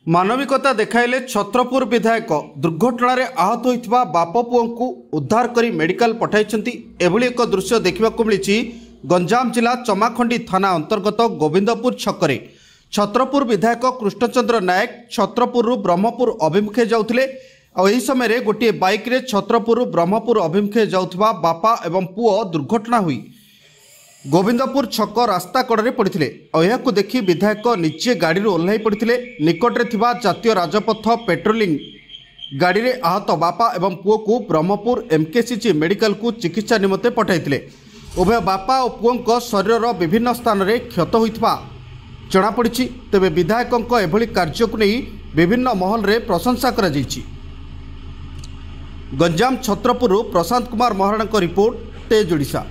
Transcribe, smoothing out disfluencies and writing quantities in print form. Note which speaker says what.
Speaker 1: मानविकता देखाइले छत्रपुर विधायक दुर्घटना रे आहत होइथिबा बाप पुओं को उद्धार करी मेडिकल पठाइछंती। एभली एक दृश्य देखा मिली गंजाम जिला चमाखंडी थाना अंतर्गत गोविंदपुर छकरे छत्रपुर विधायक कृष्णचंद्र नायक छत्रपुर ब्रह्मपुर अभिमुखे जाउथिले। एही समय गोटे बाइक रे छत्रपुर ब्रह्मपुर अभिमुखे जाउथिबा बापा एवं पुओ दुर्घटना हुई गोविंदपुर छक रास्ता कड़े पड़ते। यह देखि विधायक निजे गाड़ी ओह्ल पड़ते। निकटरे थिबा जातीय राजपथ पेट्रोलिंग गाड़ी रे आहत बापा एवं पुओ को ब्रह्मपुर एमकेसीजी मेडिकल को चिकित्सा निमंते पठाइथिले। उभय बापा और पुओं शरीर विभिन्न स्थान में क्षत होइथिबा जଣାपड़ी। तेबे विधायकों एभली कार्य को नहीं विभिन्न महल रे प्रशंसा करा जायछि। गंजाम छत्रपुर प्रशांत कुमार महाराणा रिपोर्ट तेज ओडिशा।